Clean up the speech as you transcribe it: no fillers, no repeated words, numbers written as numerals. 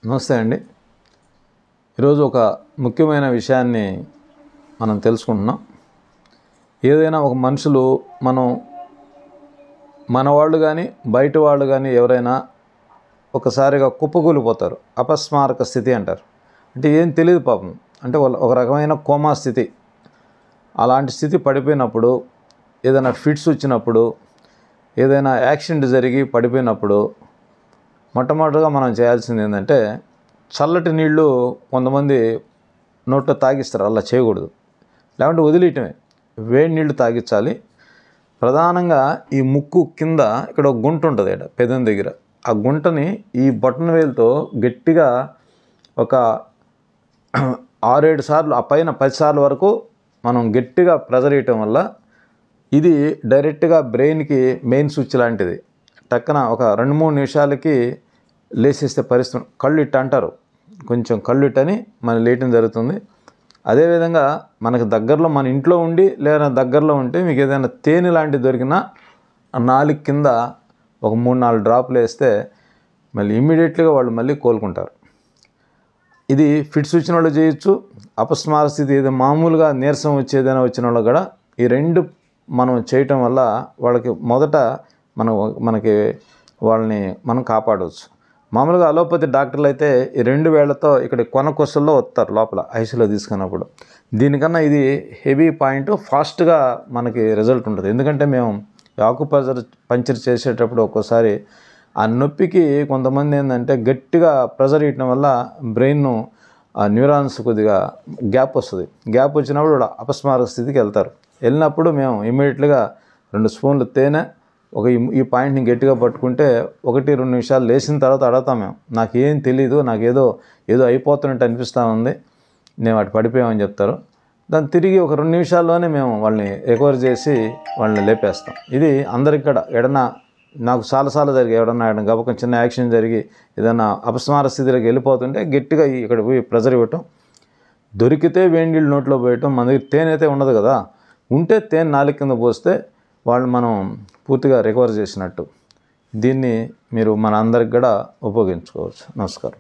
నమస్తే అండి. ఈరోజు ఒక ముఖ్యమైన విషయాన్ని మనం తెలుసుకుంటున్నాం. ఏదైనా ఒక మనుషులు మన వాళ్ళు కానీ బయట వాళ్ళు కానీ ఎవరైనా ఒకసారిగా కుప్పకూలిపోతారు. అపస్మారక స్థితి అంటారు. అంటే ఏం తెలియదు పాపం. అంటే ఒక రకమైన కోమా స్థితి. అలాంటి స్థితి పడిపోయినప్పుడు, ఏదైనా ఫిట్స్ వచ్చినప్పుడు, ఏదైనా యాక్సిడెంట్ జరిగి పడిపోయినప్పుడు మొట్టమొదటిగా మనం చేయాల్సింది ఏంటంటే, చల్లటి నీళ్ళు కొంతమంది నోట్లో తాగిస్తారు. అలా చేయకూడదు. లేకుంటే వదిలేయటమే. వేడి నీళ్ళు తాగించాలి. ప్రధానంగా ఈ ముక్కు కింద ఇక్కడ ఒక గుంట ఉంటుంది పెదం దగ్గర. ఆ గుంటని ఈ బొటన వేలుతో గట్టిగా ఒక 6-7 సార్లు, ఆ పైన 10 సార్లు వరకు మనం గట్టిగా ప్రెజర్ ఇవ్వటం వల్ల ఇది డైరెక్ట్గా బ్రెయిన్కి మెయిన్ స్విచ్ లాంటిది. టక్కన ఒక 2-3 నిమిషాలకి లేసేస్తే పరిస్థితి. కళ్ళు ఇట్ట అంటారు, కొంచెం కళ్ళు ఇట్టని మనం లేయటం జరుగుతుంది. అదేవిధంగా మనకు దగ్గరలో మన ఇంట్లో ఉండి లేదా దగ్గరలో ఉంటే మీకు ఏదైనా తేనె లాంటిది దొరికినా నాలుగు కింద ఒక 3-4 డ్రాప్లు వేస్తే మళ్ళీ ఇమ్మీడియట్గా వాళ్ళు మళ్ళీ కోలుకుంటారు. ఇది ఫిట్స్ వచ్చిన వాళ్ళు చేయొచ్చు. అపస్మార స్థితి ఏదో మామూలుగా నీరసం వచ్చేదైనా వచ్చిన వాళ్ళు కూడా ఈ రెండు మనం చేయటం వల్ల వాళ్ళకి మొదట మనకి వాళ్ళని మనం కాపాడవచ్చు. మామూలుగా అలోపతి డాక్టర్లు అయితే ఈ 2 వేళ్లతో ఇక్కడ కొన కొసల్లో వస్తారు లోపల ఐసీలో తీసుకున్నప్పుడు. దీనికన్నా ఇది హెవీ పాయింట్, ఫాస్ట్గా మనకి రిజల్ట్ ఉంటుంది. ఎందుకంటే మేము పంచర్ చేసేటప్పుడు ఒక్కోసారి ఆ నొప్పికి కొంతమంది ఏంటంటే గట్టిగా ప్రెజర్ ఇవ్వటం వల్ల బ్రెయిన్ ఆ న్యూరాన్స్ కొద్దిగా గ్యాప్ వస్తుంది. గ్యాప్ వచ్చినప్పుడు అపస్మారక స్థితికి వెళ్ళినప్పుడు మేము ఇమ్మీడియట్గా 2 స్పూన్లు తేనె ఈ పాయింట్ని గట్టిగా పట్టుకుంటే 1-2 నిమిషాలు లేచిన తర్వాత అడుగుతాం మేము, నాకేం తెలీదు, నాకు ఏదో అయిపోతున్నట్టు అనిపిస్తూ ఉంది, నేను అటు పడిపోయామని చెప్తారు. దాన్ని తిరిగి ఒక 2 నిమిషాల్లోనే మేము వాళ్ళని రికవర్ చేసి వాళ్ళని లేపేస్తాం. ఇది అందరికి కూడా నాకు చాలాసార్లు జరిగి ఎవడన్నా గబకం చిన్న యాక్సిడెంట్ జరిగి ఏదైనా అపస్మార స్థితిలోకి వెళ్ళిపోతుంటే గట్టిగా ఇక్కడ పోయి ప్రెజర్ ఇవ్వటం, దొరికితే వేడి నీళ్ళు నోట్లో పోయటం. మన దగ్గర తేనె అయితే ఉండదు కదా, ఉంటే తేనె నాలుగు కింద పోస్తే వాళ్ళు మనం పూర్తిగా రికవర్ చేసినట్టు. దీన్ని మీరు మన అందరికి కూడా ఉపయోగించుకోవచ్చు. నమస్కారం.